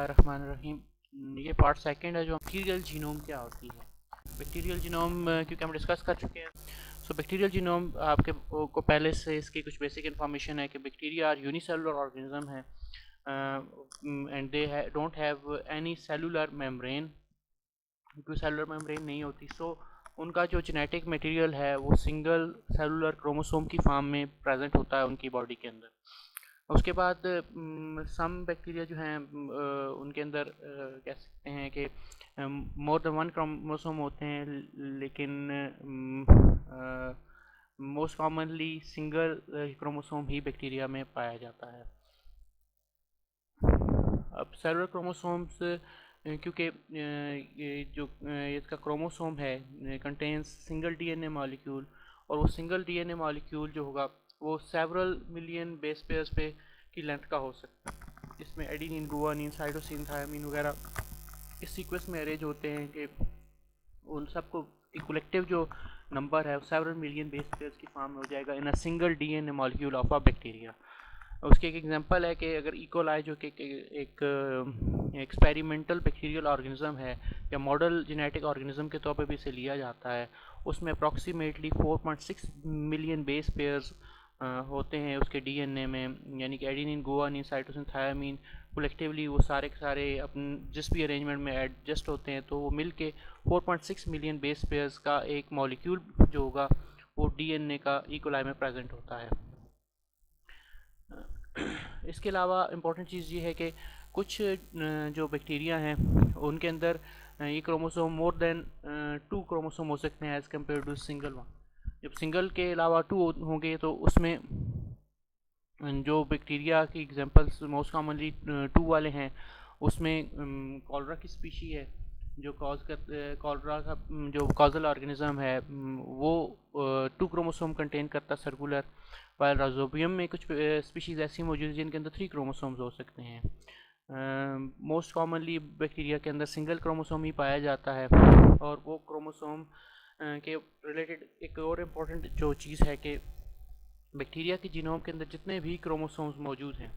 बिस्मिल्लाहिर्रहमानिर्रहीम। ये part second है जो बैक्टीरियल जीनोम क्या होती है। बैक्टीरियल जीनोम क्योंकि हम डिस्कस कर चुके हैं। सो बैक्टीरियल जीनोम आपके को पहले से इसकी कुछ बेसिक इन्फॉर्मेशन है कि बैक्टीरिया आर यूनिसेलुलर ऑर्गेनिज्म है and they don't have any cellular membrane. क्योंकि सेलुलर मेम्ब्रेन नहीं होती, सो उनका जो जेनेटिक मटेरियल है वो सिंगल सेलुलर क्रोमोसोम की फॉर्म में प्रेजेंट होता है उनकी बॉडी के अंदर। उसके बाद सम बैक्टीरिया जो हैं उनके अंदर कह सकते हैं कि मोर देन वन क्रोमोसोम होते हैं, लेकिन मोस्ट कॉमनली सिंगल क्रोमोसोम ही बैक्टीरिया में पाया जाता है। अब सेलुलर क्रोमोसोम्स क्योंकि ये जो इसका क्रोमोसोम है कंटेन्स सिंगल डीएनए मॉलिक्यूल, और वो सिंगल डीएनए मॉलिक्यूल जो होगा वो सेवरल मिलियन बेस पेयर्स पे की लेंथ का हो सकता है। इसमें एडेनिन, गुआनिन, साइटोसिन, थायमिन वगैरह इस सीक्वेंस में अरेंज होते हैं कि उन सबको कलेक्टिव जो नंबर है वो सेवरल मिलियन बेस पेयर्स की फॉर्म में हो जाएगा in a single DNA molecule of a bacteria. उसके एक एग्जांपल है कि अगर इकोलाई जो कि एक एक्सपेरिमेंटल बैक्टीरियल ऑर्गेनिज्म है या मॉडल जेनेटिक ऑर्गेनिज्म के तौर पे भी इसे लिया जाता है, उसमें अप्रॉक्सीमेटली 4.6 मिलियन बेस पेयर्स होते हैं उसके डीएनए में, यानी कि adenine, guanine, cytosine, thymine collectively वो सारे के सारे अपन जिस भी अरेंजमेंट में एडजस्ट होते हैं तो वो मिल के 4.6 मिलियन बेस पेयर्स का एक मॉलिक्यूल जो होगा वो डीएनए का इकोलाई में प्रेजेंट होता है। इसके अलावा इम्पोर्टेंट चीज़ ये है कि कुछ जो बैक्टीरिया हैं उनके अंदर ये क्रोमोसोम मोर देन 2 क्रोमोसोम हो सकते हैं as compare to single one. जब सिंगल के अलावा 2 होंगे तो उसमें जो बैक्टीरिया की एग्जांपल्स मोस्ट कॉमनली 2 वाले हैं उसमें कॉलरा की स्पीशी है जो कॉलरा का जो कॉजल ऑर्गेनिज्म है वो 2 क्रोमोसोम कंटेन करता है सर्कुलर, वाइल राइजोबियम में कुछ स्पीशीज़ ऐसी मौजूद हैं जिनके अंदर 3 क्रोमोसोम्स हो सकते हैं। मोस्ट कॉमनली बैक्टीरिया के अंदर सिंगल क्रोमोसोम ही पाया जाता है, और वो क्रोमोसोम के रिलेटेड एक और इम्पोर्टेंट जो चीज़ है कि बैक्टीरिया के जीनोम के अंदर जितने भी क्रोमोसोम्स मौजूद हैं,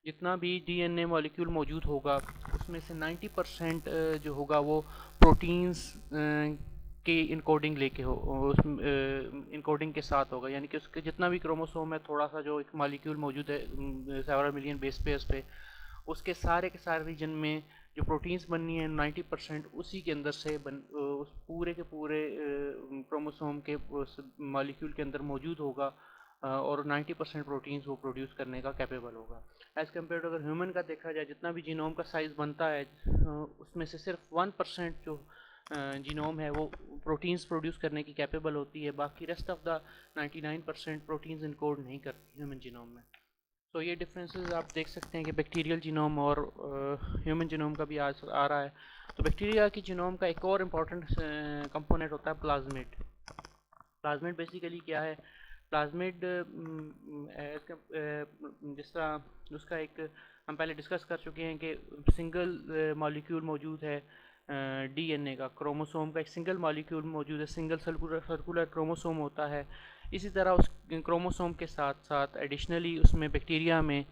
जितना भी डीएनए मॉलिक्यूल मौजूद होगा उसमें से 90% जो होगा वो प्रोटीन्स की इनकोडिंग लेके हो उस इनकोडिंग के साथ होगा, यानी कि उसके जितना भी क्रोमोसोम है थोड़ा सा जो एक मॉलिक्यूल मौजूद है सेवरल मिलियन बेस पेयर्स पे, उसके सारे के सारे रीजन में जो प्रोटीन्स बननी है 90% उसी के अंदर से उस पूरे के पूरे क्रोमोसोम के उस मॉलिक्यूल के अंदर मौजूद होगा, और 90% प्रोटीन्स वो प्रोड्यूस करने का कैपेबल होगा। एज़ कम्पेयर टू अगर ह्यूमन का देखा जाए, जितना भी जीनोम का साइज़ बनता है उसमें से सिर्फ 1% जो जीनोम है वो प्रोटीन्स प्रोड्यूस करने की कैपेबल होती है, बाकी rest of the 99% proteins encode नहीं करती ह्यूमन जीनोम में। तो ये डिफरेंसेस आप देख सकते हैं कि बैक्टीरियल जीनोम और ह्यूमन जीनोम का भी आज आ रहा है। तो बैक्टीरिया की जीनोम का एक और इम्पॉर्टेंट कंपोनेंट होता है प्लाज्मिड। प्लाज्मिड बेसिकली क्या है? प्लाज्मिड जिस तरह उसका एक हम पहले डिस्कस कर चुके हैं कि सिंगल मॉलिक्यूल मौजूद है डीएनए का, क्रोमोसोम का एक सिंगल मॉलिक्यूल मौजूद है, सिंगल सर्कुलर क्रोमोसोम होता है। इसी तरह उस क्रोमोसोम के साथ साथ एडिशनली उसमें बैक्टीरिया में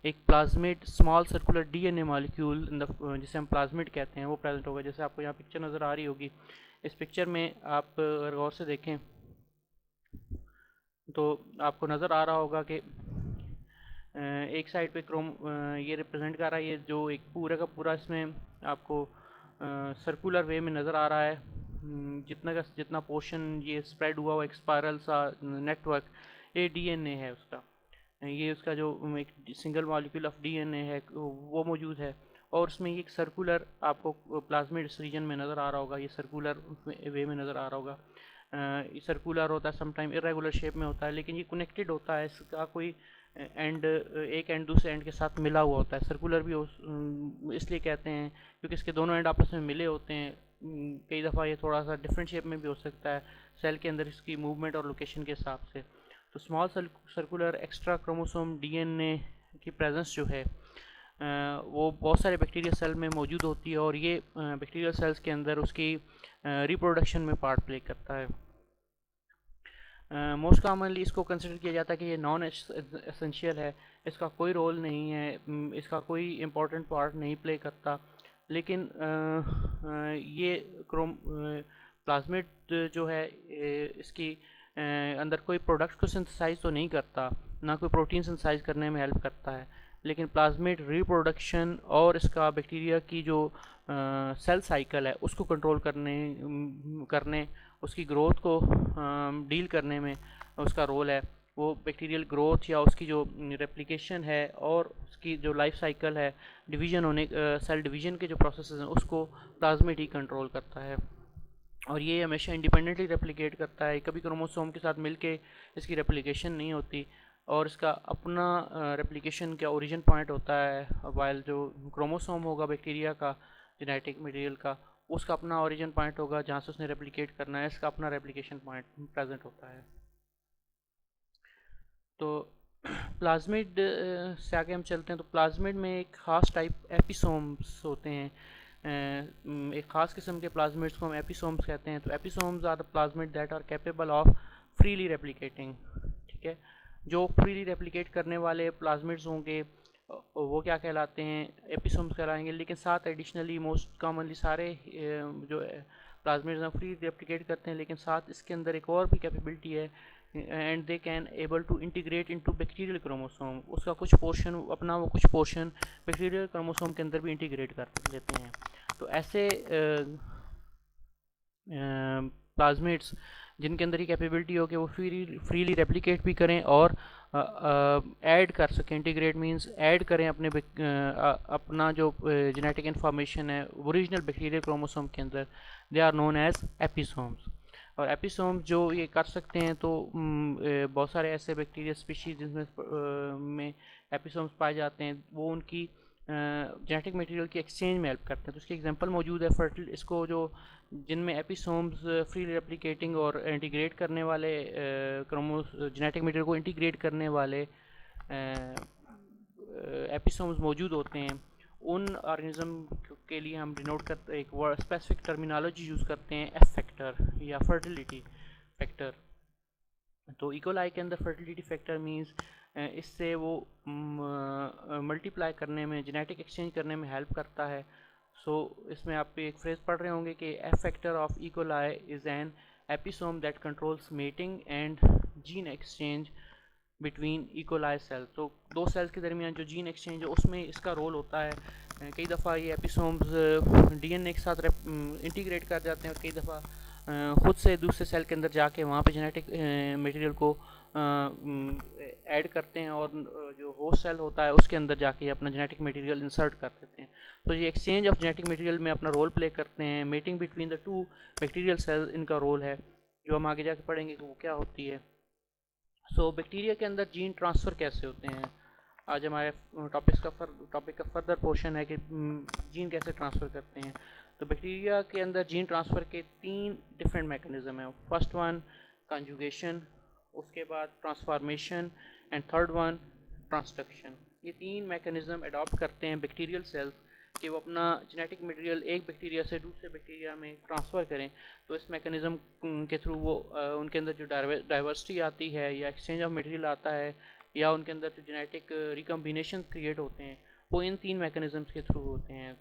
एक plasmid small circular DNA molecule जिसे हम प्लाज्मिड कहते हैं वो प्रेजेंट होगा। जैसे आपको यहाँ पिक्चर नज़र आ रही होगी, इस पिक्चर में आप अगर गौर से देखें तो आपको नज़र आ रहा होगा कि एक साइड पे ये रिप्रेजेंट कर रहा है, ये जो एक पूरा का पूरा इसमें आपको सर्कुलर वे में नज़र आ रहा है, जितना पोर्शन ये स्प्रेड हुआ हुआ एक स्पायरल सा नेटवर्क, ये डीएनए है उसका। ये उसका जो एक सिंगल मॉलिक्यूल ऑफ डीएनए है वो मौजूद है, और उसमें ये एक सर्कुलर आपको प्लाज्मिड इस रीजन में नज़र आ रहा होगा, ये सर्कुलर वे में नज़र आ रहा होगा। ये सर्कुलर होता है, समटाइम इरेगुलर शेप में होता है, लेकिन ये कनेक्टेड होता है, इसका कोई एंड एक एंड दूसरे एंड के साथ मिला हुआ होता है। सर्कुलर भी इसलिए कहते हैं क्योंकि इसके दोनों एंड आपस में मिले होते हैं। कई दफ़ा ये थोड़ा सा डिफरेंट शेप में भी हो सकता है सेल के अंदर इसकी मूवमेंट और लोकेशन के हिसाब से। तो small circular extra chromosome DNA की प्रेजेंस जो है वो बहुत सारे बैक्टीरियल सेल में मौजूद होती है, और ये बैक्टीरियल सेल्स के अंदर उसकी रिप्रोडक्शन में पार्ट प्ले करता है। मोस्ट कॉमनली इसको कंसिडर किया जाता है कि ये नॉन एसेंशियल है, इसका कोई रोल नहीं है, इसका कोई इम्पोर्टेंट पार्ट नहीं प्ले करता। लेकिन ये प्लाज्मिड जो है इसकी अंदर कोई प्रोडक्ट को सिंथेसाइज तो नहीं करता, ना कोई प्रोटीन सिंथेसाइज करने में हेल्प करता है। लेकिन प्लाज्मिड रिप्रोडक्शन और इसका बैक्टीरिया की जो सेल साइकिल है उसको कंट्रोल करने उसकी ग्रोथ को डील करने में उसका रोल है। वो बैक्टीरियल ग्रोथ या उसकी जो रेप्लिकेशन है और उसकी जो लाइफ साइकिल है, डिवीजन होने सेल डिवीजन के जो प्रोसेस हैं उसको प्लाज्मिड ही कंट्रोल करता है। और ये हमेशा इंडिपेंडेंटली रेप्लिकेट करता है, कभी क्रोमोसोम के साथ मिलके इसकी रेप्लिकेशन नहीं होती। और इसका अपना रेप्लिकेशन का ओरिजिन पॉइंट होता है, वाइल जो क्रोमोसोम होगा बैक्टीरिया का जेनेटिक मटेरियल का, उसका अपना ओरिजिन पॉइंट होगा जहाँ से उसने रेप्लिकेट करना है, इसका अपना रेप्लिकेशन पॉइंट प्रेजेंट होता है। तो प्लाज्मिड से आगे हम चलते हैं। तो प्लाज्मिड में एक ख़ास टाइप एपिसोम्स होते हैं, एक ख़ास किस्म के प्लाज्मिड्स को हम एपिसोम्स कहते हैं। तो episomes are the plasmid that are capable of freely replicating. ठीक है, जो फ्रीली रेप्लिकेट करने वाले प्लाज्मिड्स होंगे वो क्या कहलाते हैं, एपिसोम्स कहलाएंगे। लेकिन साथ एडिशनली मोस्ट कॉमनली सारे जो प्लाज्मिड्स हैं फ्री रेप्लिकेट करते हैं, लेकिन साथ इसके अंदर एक और भी कैपेबिलिटी है, and they can able to integrate into bacterial chromosome. उसका कुछ पोर्शन अपना वो कुछ पोर्शन बैक्टीरियल क्रोमोसोम के अंदर भी इंटीग्रेट कर लेते हैं। तो ऐसे प्लाज्मिड्स जिनके अंदर ये कैपेबिलिटी हो कि वो फ्रीली रेप्लिकेट भी करें और ऐड कर सकें। इंटीग्रेट मींस ऐड करें अपना जो जेनेटिक इन्फॉर्मेशन है ओरिजिनल बैक्टीरियल क्रोमोसोम के अंदर, दे आर नोन एज एपिसोम्स। और एपिसोम्स जो ये कर सकते हैं, तो बहुत सारे ऐसे बैक्टीरिया स्पीशीज जिसमें में एपिसोम्स पाए जाते हैं, वो उनकी जेनेटिक मटेरियल की एक्सचेंज में हेल्प करते हैं। तो उसकी एग्जांपल मौजूद है फर्टिल, इसको जो जिनमें एपिसोम्स फ्री रेप्लिकेटिंग और इंटीग्रेट करने वाले जेनेटिक मटेरियल को इंटीग्रेट करने वाले एपिसोम्स मौजूद होते हैं, उन ऑर्गेनिज्म के लिए हम डिनोट करते एक वर्ड स्पेसिफिक टर्मिनोलॉजी यूज़ करते हैं, एफ फैक्टर या फर्टिलिटी फैक्टर। तो इकोलाई के अंदर फर्टिलिटी फैक्टर मींस इससे वो मल्टीप्लाई करने में, जेनेटिक एक्सचेंज करने में हेल्प करता है। सो इसमें आप एक फ्रेज पढ़ रहे होंगे कि F factor of E coli is an episome that controls mating and gene exchange between E coli cell. तो दो सेल्स के दरमियान जो जीन एक्सचेंज है उसमें इसका रोल होता है। कई दफ़ा ये एपिसोम्स डीएनए के साथ इंटीग्रेट कर जाते हैं और कई दफ़ा ख़ुद से दूसरे सेल के अंदर जाके वहाँ पे जेनेटिक मटेरियल को ऐड करते हैं और जो होस्ट सेल होता है उसके अंदर जाके अपना जेनेटिक मटेरियल इंसर्ट कर देते हैं। तो ये एक्सचेंज ऑफ जेनेटिक मटेरियल में अपना रोल प्ले करते हैं। Mating between the two bacterial cell इनका रोल है, जो हम आगे जाके पढ़ेंगे कि वो क्या होती है। सो बैक्टीरिया के अंदर जीन ट्रांसफ़र कैसे होते हैं, आज हमारे टॉपिक का फर्दर पोर्शन है कि जीन कैसे ट्रांसफ़र करते हैं। तो बैक्टीरिया के अंदर जीन ट्रांसफ़र के 3 डिफरेंट मैकेनिज़्म हैं। फर्स्ट वन कंजुगेशन, उसके बाद transformation and third one transduction. ये 3 मैकेनिज़्म अडॉप्ट करते हैं बैक्टीरियल सेल्स कि वो अपना जेनेटिक मटेरियल एक बैक्टीरिया से दूसरे बैक्टीरिया में ट्रांसफ़र करें। तो इस मैकेनिज़्म के थ्रू वो उनके अंदर जो डाइवर्सिटी आती है या एक्सचेंज ऑफ मटेरियल आता है या उनके अंदर जो जेनेटिक रिकम्बिनेशन क्रिएट होते हैं, वो इन 3 मैकेनिज़म्स के थ्रू होते हैं।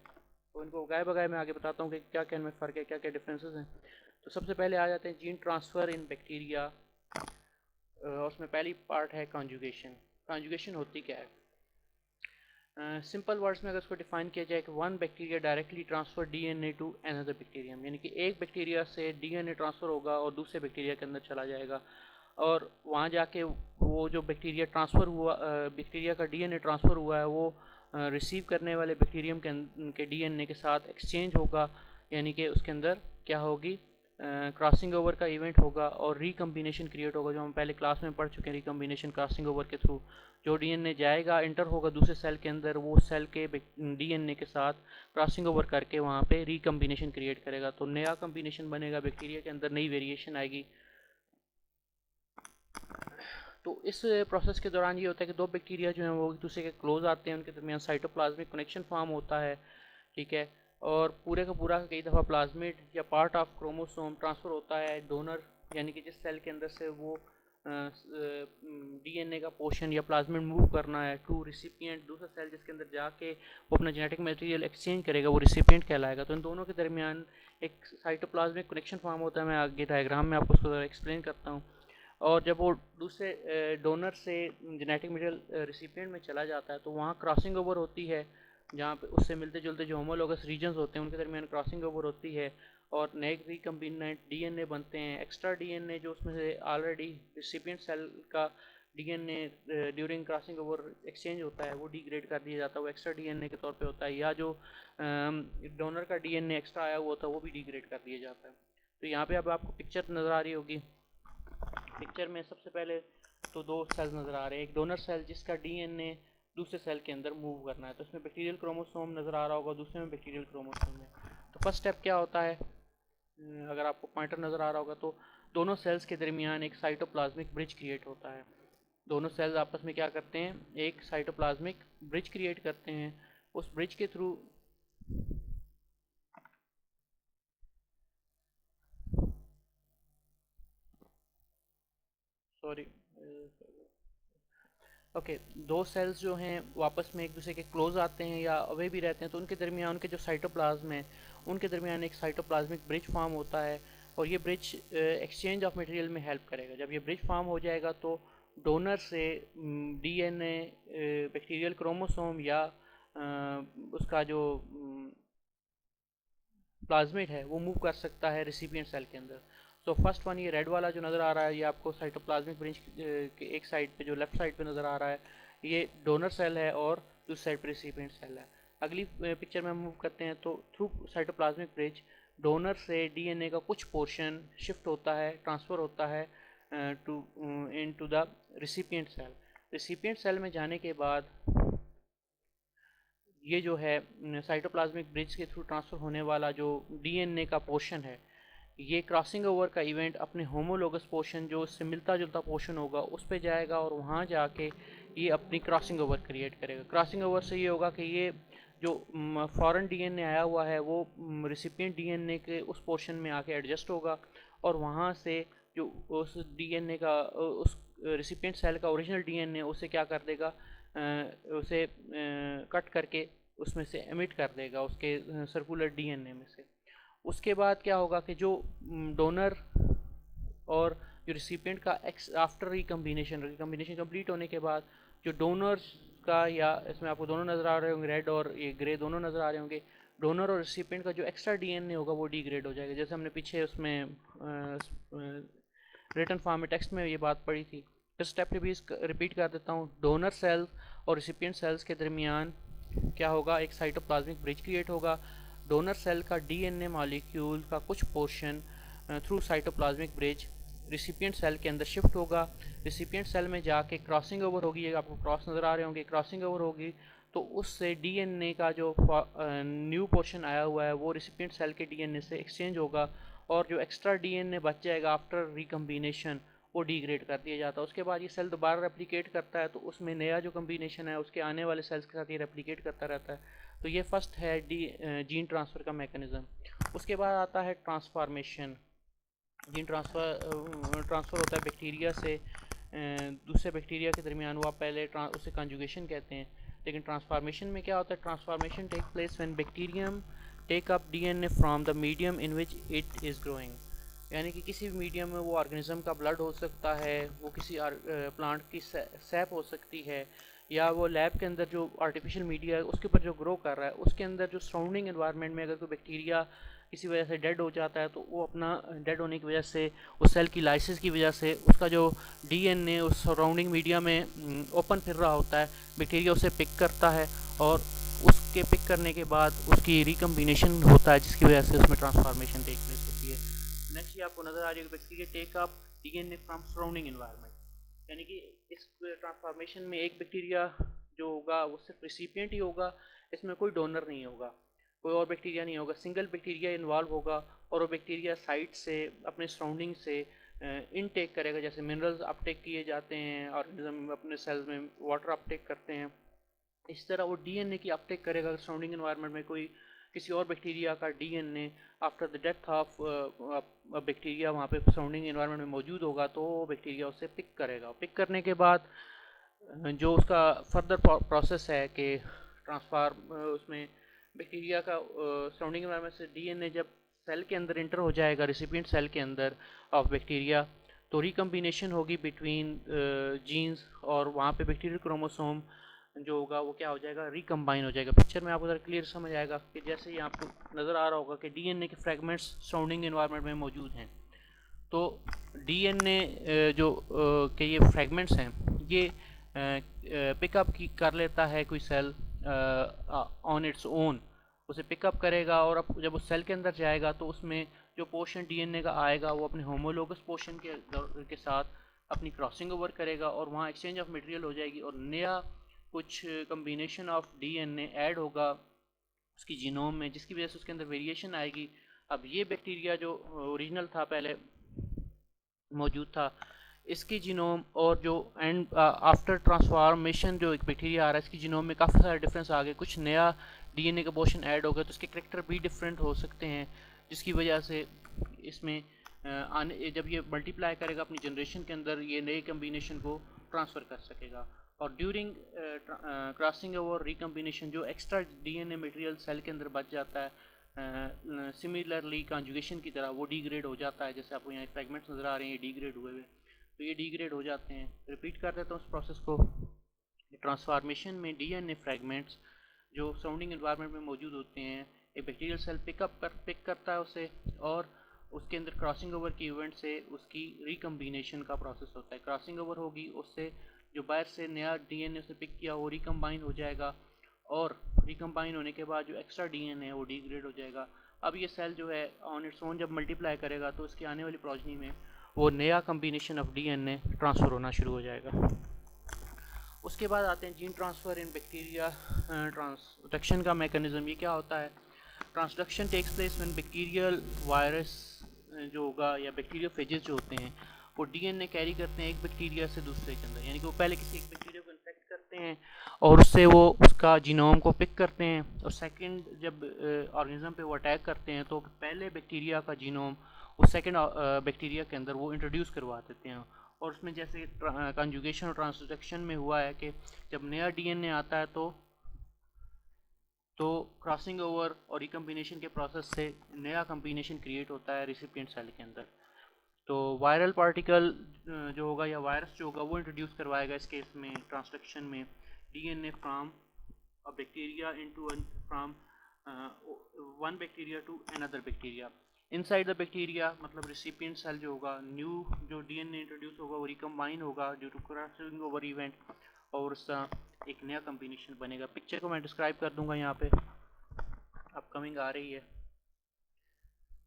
तो इनको गाय बगाए मैं आगे बताता हूँ कि क्या क्या इनमें फ़र्क है, क्या क्या डिफरेंसेस हैं। तो सबसे पहले आ जाते हैं जीन ट्रांसफ़र इन बैक्टीरिया, और उसमें पहली पार्ट है कॉन्जुगेशन। कॉन्जुगेशन होती क्या है? सिंपल वर्ड्स में अगर उसको डिफाइन किया जाए कि one bacteria directly transfer DNA to another bacterium, यानी कि एक बैक्टीरिया से डीएनए ट्रांसफ़र होगा और दूसरे बैक्टीरिया के अंदर चला जाएगा और वहाँ जाके वो जो बैक्टीरिया ट्रांसफ़र हुआ, बैक्टीरिया का डीएनए ट्रांसफ़र हुआ है, वो रिसीव करने वाले बैक्टीरियम के डीएनए के साथ एक्सचेंज होगा, यानी कि उसके अंदर क्या होगी, क्रॉसिंग ओवर का इवेंट होगा और रिकम्बिनेशन क्रिएट होगा, जो हम पहले क्लास में पढ़ चुके हैं। रिकम्बिनेशन क्रॉसिंग ओवर के थ्रू जो डीएनए जाएगा, इंटर होगा दूसरे सेल के अंदर, वो सेल के डीएनए के साथ क्रॉसिंग ओवर करके वहाँ पे रिकम्बिनेशन क्रिएट करेगा। तो नया कम्बिनेशन बनेगा, बैक्टीरिया के अंदर नई वेरिएशन आएगी। तो इस प्रोसेस के दौरान ये होता है कि दो बैक्टीरिया जो हैं वो एक दूसरे के क्लोज आते हैं, उनके दरमियान साइटोप्लाज्मिक कनेक्शन फॉर्म होता है, ठीक है। और पूरे का पूरा कई दफ़ा प्लाज्मिड या पार्ट ऑफ क्रोमोसोम ट्रांसफ़र होता है डोनर, यानी कि जिस सेल के अंदर से वो डीएनए का पोर्शन या प्लाज्मिड मूव करना है टू रिसिपिएंट, दूसरा सेल जिसके अंदर जाके वो अपना जेनेटिक मटेरियल एक्सचेंज करेगा वो रिसिपिएंट कहलाएगा। तो इन दोनों के दरमियान एक साइटोप्लाज्मिक कनेक्शन फॉर्म होता है। मैं आगे डायग्राम में आपको उसको एक्सप्लेन करता हूँ। और जब वो दूसरे डोनर से जेनेटिक मटेरियल रिसिपिएंट में चला जाता है तो वहाँ क्रॉसिंग ओवर होती है, जहाँ पे उससे मिलते जुलते जो होमोलोगस रीजन्स होते हैं उनके दरमियान क्रॉसिंग ओवर होती है और नए रिकम्बिनेंट डीएनए बनते हैं। एक्स्ट्रा डीएनए जो उसमें से ऑलरेडी रिसिपिएंट सेल का DNA during crossing over exchange होता है वो डिग्रेड कर दिया जाता है, वो एक्स्ट्रा डीएनए के तौर पे होता है, या जो डोनर का डीएनए एक्स्ट्रा आया हुआ होता है वो भी डिग्रेड कर दिया जाता है। तो यहाँ पे अब आपको पिक्चर नज़र आ रही होगी। पिक्चर में सबसे पहले तो दो सेल्स नज़र आ रहे हैं, एक डोनर सेल जिसका डीएनए दूसरे सेल के अंदर मूव करना है, तो इसमें बैक्टीरियल क्रोमोसोम नज़र आ रहा होगा, दूसरे में बैक्टीरियल क्रोमोसोम है। तो फर्स्ट स्टेप क्या होता है, अगर आपको पॉइंटर नज़र आ रहा होगा तो दोनों सेल्स के दरमियान एक साइटोप्लाज्मिक ब्रिज क्रिएट होता है। दोनों सेल्स आपस में क्या करते हैं, एक साइटोप्लाज्मिक ब्रिज क्रिएट करते हैं। उस ब्रिज के थ्रू सॉरी ओके दो सेल्स जो हैं वो आपस में एक दूसरे के क्लोज आते हैं या अवे भी रहते हैं, तो उनके दरमियान उनके जो साइटोप्लाज्म है उनके दरमियान एक साइटोप्लाज्मिक ब्रिज फॉर्म होता है और ये ब्रिज एक्सचेंज ऑफ मटेरियल में हेल्प करेगा। जब ये ब्रिज फॉर्म हो जाएगा तो डोनर से डीएनए बैक्टीरियल क्रोमोसोम या उसका जो प्लाज्मिड है वो मूव कर सकता है रिसिपिएंट सेल के अंदर। सो फर्स्ट वन ये रेड वाला जो नज़र आ रहा है ये आपको साइटोप्लाज्मिक ब्रिज के एक साइड पे जो लेफ्ट साइड पे नज़र आ रहा है ये डोनर सेल है और दूसरी साइड पे रिसिपिएंट सेल है। अगली पिक्चर में मूव करते हैं तो थ्रू साइटोप्लाज्मिक ब्रिज डोनर से डीएनए का कुछ पोर्शन शिफ्ट होता है, ट्रांसफ़र होता है to into the recipient cell. Recipient cell में जाने के बाद ये जो है साइटोप्लाज्मिक ब्रिज के थ्रू ट्रांसफ़र होने वाला जो डीएनए का पोर्शन है ये क्रॉसिंग ओवर का इवेंट अपने होमोलोगस पोर्शन जो उससे मिलता जुलता पोर्शन होगा उस पर जाएगा और वहाँ जाके ये अपनी क्रॉसिंग ओवर क्रिएट करेगा। क्रॉसिंग ओवर से ये होगा कि ये जो फॉरेन डीएनए आया हुआ है वो रिसिपिएंट डीएनए के उस पोर्शन में आके एडजस्ट होगा और वहाँ से जो उस डीएनए का उस रिसिपिएंट सेल का ओरिजिनल डीएनए उसे क्या कर देगा, उसे कट करके उसमें से एमिट कर देगा उसके सर्कुलर डीएनए में से। उसके बाद क्या होगा कि जो डोनर और जो रिसिपिएंट का आफ्टर रिकम्बिनेशन कंप्लीट होने के बाद जो डोनर्स का, या इसमें आपको दोनों नज़र आ रहे होंगे रेड और ये ग्रे दोनों नज़र आ रहे होंगे, डोनर और रिसिपिएंट का जो एक्स्ट्रा डीएनए होगा वो डिग्रेड हो जाएगा। जैसे हमने पीछे उसमें रिटन फॉर्म में टेक्स्ट में ये बात पढ़ी थी। इस स्टेप रिपीट कर देता हूँ। डोनर सेल और रिसिपिएंट सेल्स के दरमियान क्या होगा, एक साइटोप्लाज्मिक ब्रिज क्रिएट होगा। डोनर सेल का डीएनए मॉलिक्यूल का कुछ portion through cytoplasmic bridge recipient cell के अंदर शिफ्ट होगा। रिसिपिएंट सेल में जाके क्रॉसिंग ओवर होगी, ये आपको क्रॉस नज़र आ रहे होंगे, क्रॉसिंग ओवर होगी तो उससे डीएनए का जो न्यू पोर्शन आया हुआ है वो रिसिपिएंट सेल के डीएनए से एक्सचेंज होगा और जो एक्स्ट्रा डीएनए बच जाएगा आफ्टर रिकम्बिनेशन वो डिग्रेड कर दिया जाता है। उसके बाद ये सेल दोबारा रेप्लिकेट करता है तो उसमें नया जो कम्बिनेशन है उसके आने वाले सेल्स के साथ ये रेप्लिकेट करता रहता है। तो ये फर्स्ट है जीन ट्रांसफ़र का मैकेनिज़्म। उसके बाद आता है ट्रांसफॉर्मेशन। जीन ट्रांसफ़र होता है बैक्टीरिया से दूसरे बैक्टीरिया के दरमियान, वो आप पहले उसे कंजुगेशन कहते हैं। लेकिन ट्रांसफॉर्मेशन में क्या होता है, transformation take place when bacterium take up DNA from the medium in which it is growing. यानी कि किसी भी मीडियम में वो ऑर्गेनिज्म का ब्लड हो सकता है, वो किसी प्लांट की सैप हो सकती है, या वो लैब के अंदर जो आर्टिफिशियल मीडिया है उसके ऊपर जो ग्रो कर रहा है उसके अंदर जो सराउंडिंग एनवायरनमेंट में अगर कोई बैक्टीरिया किसी वजह से डेड हो जाता है तो वो अपना डेड होने की वजह से उस सेल की लाइसिस की वजह से उसका जो डीएनए उस सराउंडिंग मीडिया में ओपन फिर रहा होता है, बैक्टीरिया उसे पिक करता है और उसके पिक करने के बाद उसकी रिकम्बिनेशन होता है जिसकी वजह से उसमें ट्रांसफॉर्मेशन टेक प्लेस होती है। नेक्स्ट ये आपको नज़र आ रही है bacteria take up DNA from surrounding environment, यानी कि इस ट्रांसफॉर्मेशन में एक बैक्टीरिया जो होगा वो सिर्फ रिसिपिएंट ही होगा, इसमें कोई डोनर नहीं होगा, कोई और बैक्टीरिया नहीं होगा, सिंगल बैक्टीरिया इन्वॉल्व होगा और वो बैक्टीरिया साइड से अपने सराउंडिंग से इनटेक करेगा। जैसे मिनरल्स अपटेक किए जाते हैं ऑर्गेनिज्म अपने सेल्स में, वाटर अपटेक करते हैं, इस तरह वो डीएनए की अपटेक करेगा। सराउंडिंग एनवायरनमेंट में कोई किसी और बैक्टीरिया का DNA after the death of bacteria वहाँ पे सराउंडिंग एनवायरनमेंट में मौजूद होगा, तो बैक्टीरिया उसे पिक करेगा। पिक करने के बाद जो उसका फर्दर प्रोसेस है कि ट्रांसफार्म उसमें बैक्टीरिया का सराउंडिंग एनवायरनमेंट से डीएनए जब सेल के अंदर इंटर हो जाएगा, रिसिपिएंट सेल के अंदर ऑफ बैक्टीरिया, तो रिकम्बिनेशन होगी बिटवीन जीन्स, और वहाँ पे बैक्टीरियल क्रोमोसोम जो होगा वो क्या हो जाएगा, रिकम्बाइन हो जाएगा। पिक्चर में आपको उधर क्लियर समझ आएगा कि जैसे ये आपको नज़र आ रहा होगा कि डीएनए के फ्रेगमेंट्स सराउंडिंग एनवायरनमेंट में मौजूद हैं। तो डीएनए जो के ये फ्रेगमेंट्स हैं, ये पिकअप कर लेता है कोई सेल ऑन इट्स ओन, उसे पिकअप करेगा, और अब जब उस सेल के अंदर जाएगा तो उसमें जो पोर्शन डीएनए का आएगा वो अपने होमोलोगस पोर्शन के साथ अपनी क्रॉसिंग ओवर करेगा, और वहाँ एक्सचेंज ऑफ मटेरियल हो जाएगी, और नया कुछ कम्बिनेशन ऑफ डीएनए ऐड होगा उसकी जीनोम में, जिसकी वजह से उसके अंदर वेरिएशन आएगी। अब ये बैक्टीरिया जो ओरिजिनल था, पहले मौजूद था, इसकी जीनोम और जो एंड आफ्टर ट्रांसफॉर्मेशन जो एक बैक्टीरिया आ रहा है, इसकी जीनोम में काफ़ी सारे डिफरेंस आ गए, कुछ नया डीएनए का पोर्शन ऐड हो गया, तो इसके करेक्टर भी डिफरेंट हो सकते हैं, जिसकी वजह से इसमें आने जब ये मल्टीप्लाई करेगा अपनी जनरेशन के अंदर, ये नए कम्बिनेशन को ट्रांसफ़र कर सकेगा। और ड्यूरिंग क्रॉसिंग ओवर रिकम्बिनेशन जो एक्स्ट्रा डीएनए मटेरियल सेल के अंदर बच जाता है, सिमिलरली कॉन्जुगेशन की तरह वो डिग्रेड हो जाता है। जैसे आपको यहाँ फ्रेगमेंट्स नज़र आ रहे हैं, ये डिग्रेड हुए हुए, तो ये डिग्रेड हो जाते हैं। रिपीट कर देता हूँ उस प्रोसेस को। ट्रांसफॉर्मेशन में डीएनए फ्रेगमेंट्स जो सराउंडिंग एनवायरनमेंट में मौजूद होते हैं, एक बैक्टीरियल सेल पिक करता है उसे, और उसके अंदर क्रॉसिंग ओवर के इवेंट से उसकी रिकम्बिनेशन का प्रोसेस होता है। क्रॉसिंग ओवर होगी, उससे जो बाहर से नया डीएनए से पिक किया वो रिकम्बाइन हो जाएगा, और रिकम्बाइन होने के बाद जो एक्स्ट्रा डीएनए है वो डिग्रेड हो जाएगा। अब ये सेल जो है ऑन इट्स ओन जब मल्टीप्लाई करेगा तो इसकी आने वाली प्रोजनी में वो नया कम्बिनेशन ऑफ डीएनए ट्रांसफ़र होना शुरू हो जाएगा। उसके बाद आते हैं gene transfer in bacteria transduction का मैकेनिज्म। ये क्या होता है? Transduction takes place when bacterial virus जो होगा या बैक्टीरियोफेजेस जो होते हैं वो डीएनए कैरी करते हैं एक बैक्टीरिया से दूसरे के अंदर, यानी कि वो पहले किसी एक बैक्टीरिया को इन्फेक्ट करते हैं और उससे वो उसका जीनोम को पिक करते हैं, और सेकंड जब ऑर्गेनिज्म पे वो अटैक करते हैं तो पहले बैक्टीरिया का जीनोम उस सेकंड बैक्टीरिया के अंदर वो इंट्रोड्यूस करवा देते हैं। और उसमें जैसे कंजुगेशन और ट्रांसडक्शन में हुआ है कि जब नया डीएनए आता है तो क्रॉसिंग ओवर और रिकम्बिनेशन के प्रोसेस से नया कम्बिनेशन क्रिएट होता है रिसिपिएंट सेल के अंदर। तो वायरल पार्टिकल जो होगा या वायरस जो होगा वो इंट्रोड्यूस करवाएगा इस केस में ट्रांसडक्शन में DNA from a bacteria into from one bacteria to another bacteria. Inside the bacteria मतलब रिसिपिएंट सेल जो होगा, न्यू जो डीएनए इंट्रोड्यूस होगा वो रिकम्बाइन होगा due to crossing over event, और उसका एक नया कम्बिनेशन बनेगा। पिक्चर को मैं डिस्क्राइब कर दूंगा यहाँ पे, अपकमिंग आ रही है।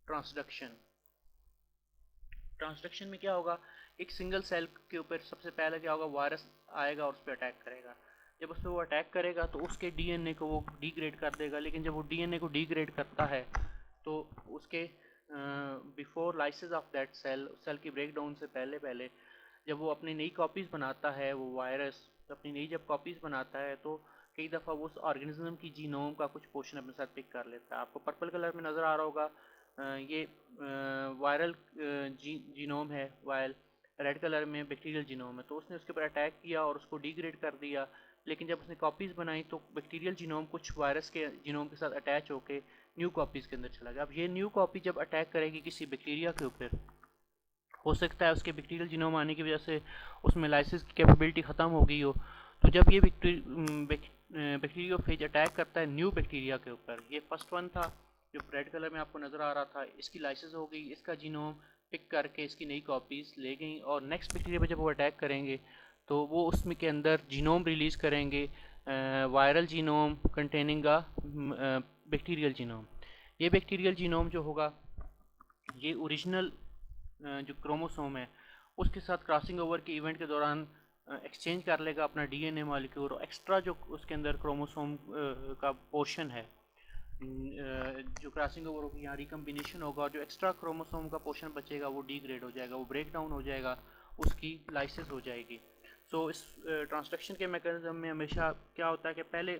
ट्रांसडक्शन, ट्रांसडक्शन में क्या होगा, एक सिंगल सेल के ऊपर सबसे पहले क्या होगा, वायरस आएगा और उस पर अटैक करेगा। जब उस पर वो अटैक करेगा तो उसके डीएनए को वो डिग्रेड कर देगा, लेकिन जब वो डीएनए को डिग्रेड करता है तो उसके before lysis of that cell, cell की ब्रेकडाउन से पहले पहले जब वो अपनी नई कॉपीज़ बनाता है, वो वायरस अपनी नई जब कॉपीज़ बनाता है तो कई दफ़ा वो उस ऑर्गेनिज्म की जीनोम का कुछ पोर्शन अपने साथ पिक कर लेता है। आपको पर्पल कलर में नज़र आ रहा होगा, ये वायरल जीनोम है, वाइल रेड कलर में बैक्टीरियल जीनोम है। तो उसने उसके ऊपर अटैक किया और उसको डिग्रेड कर दिया, लेकिन जब उसने कॉपीज़ बनाई तो बैक्टीरियल जीनोम कुछ वायरस के जीनोम के साथ अटैच होकर न्यू कॉपीज़ के अंदर चला गया। अब ये न्यू कॉपी जब अटैक करेगी किसी बैक्टीरिया के ऊपर, हो सकता है उसके बैक्टीरियल जीनोम आने की वजह से उसमें लाइसिस की कैपेबिलिटी ख़त्म हो गई हो, तो जब ये बैक्टीरियोफेज अटैक करता है न्यू बैक्टीरिया के ऊपर, ये फर्स्ट वन था जो रेड कलर में आपको नज़र आ रहा था, इसकी लाइसिस हो गई, इसका जीनोम पिक करके इसकी नई कॉपीज़ ले गई, और नेक्स्ट बैक्टीरिया पर जब वो अटैक करेंगे तो वो उसमें के अंदर जीनोम रिलीज़ करेंगे, viral genome containing bacterial genome. ये बैक्टीरियल जीनोम जो होगा ये ओरिजिनल जो क्रोमोसोम है उसके साथ क्रॉसिंग ओवर के इवेंट के दौरान एक्सचेंज कर लेगा अपना डीएनए मॉलिक्यूल, और एक्स्ट्रा जो उसके अंदर क्रोमोसोम का पोर्शन है जो क्रॉसिंग ओवर होगी, यहाँ रिकम्बिनेशन होगा, और जो एक्स्ट्रा क्रोमोसोम का पोर्शन बचेगा वो डिग्रेड हो जाएगा, वो ब्रेक डाउन हो जाएगा, उसकी लाइसिस हो जाएगी। सो इस ट्रांसडक्शन के मैकेनिज्म में हमेशा क्या होता है कि पहले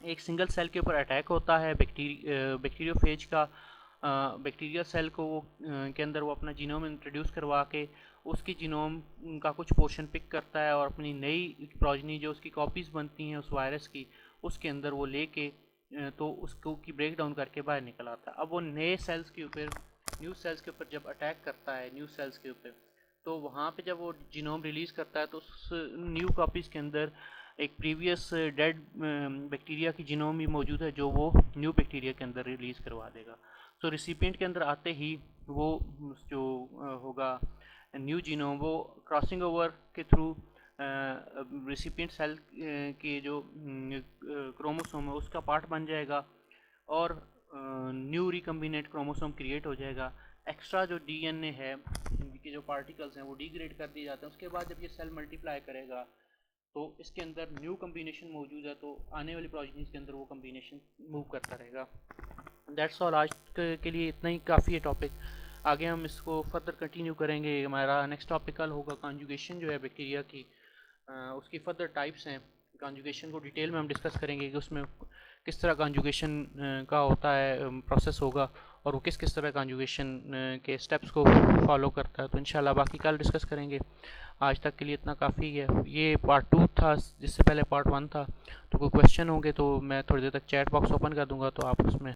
एक सिंगल सेल के ऊपर अटैक होता है बैक्टीरियोफेज का। बैक्टीरिया सेल को के अंदर वो अपना जीनोम इंट्रोड्यूस करवा के उसकी जीनोम का कुछ पोर्शन पिक करता है और अपनी नई प्रोजनी जो उसकी कॉपीज़ बनती हैं उस वायरस की, उसके अंदर वो लेके तो उसको की ब्रेक डाउन करके बाहर निकल आता है। अब वो नए सेल्स के ऊपर, न्यू सेल्स के ऊपर जब अटैक करता है, न्यू सेल्स के ऊपर, तो वहाँ पे जब वो जीनोम रिलीज़ करता है तो उस न्यू कॉपीज़ के अंदर एक प्रीवियस डेड बैक्टीरिया की जीनोम भी मौजूद है जो वो न्यू बैक्टीरिया के अंदर रिलीज़ करवा देगा। तो रिसिपिएंट के अंदर आते ही वो जो होगा न्यू जीनोम वो क्रॉसिंग ओवर के थ्रू रिसिपिएंट सेल के जो क्रोमोसोम है उसका पार्ट बन जाएगा और न्यू रिकम्बिनेट क्रोमोसोम क्रिएट हो जाएगा। एक्स्ट्रा जो डीएनए है के जो पार्टिकल्स हैं वो डिग्रेड कर दिए जाते हैं। उसके बाद जब ये सेल मल्टीप्लाई करेगा तो इसके अंदर न्यू कम्बिनेशन मौजूद है, तो आने वाली प्रोजेनीज के अंदर वो कम्बिनेशन मूव करता रहेगा। दैट्स ऑल, आज के लिए इतना ही काफ़ी है टॉपिक। आगे हम इसको फर्दर कंटिन्यू करेंगे। हमारा नेक्स्ट टॉपिक कल होगा कॉन्जुगेशन जो है बैक्टीरिया की, उसकी फर्दर टाइप्स हैं। कॉन्जुगेशन को डिटेल में हम डिस्कस करेंगे कि उसमें किस तरह कॉन्जुगेशन का होता है, प्रोसेस होगा और वो किस किस तरह कॉन्जुगेशन के स्टेप्स को फॉलो करता है। तो इंशाल्लाह बाकी कल डिस्कस करेंगे। आज तक के लिए इतना काफ़ी है। ये पार्ट 2 था, जिससे पहले पार्ट 1 था। तो कोई क्वेश्चन होंगे तो मैं थोड़ी देर तक चैट बॉक्स ओपन कर दूंगा, तो आप उसमें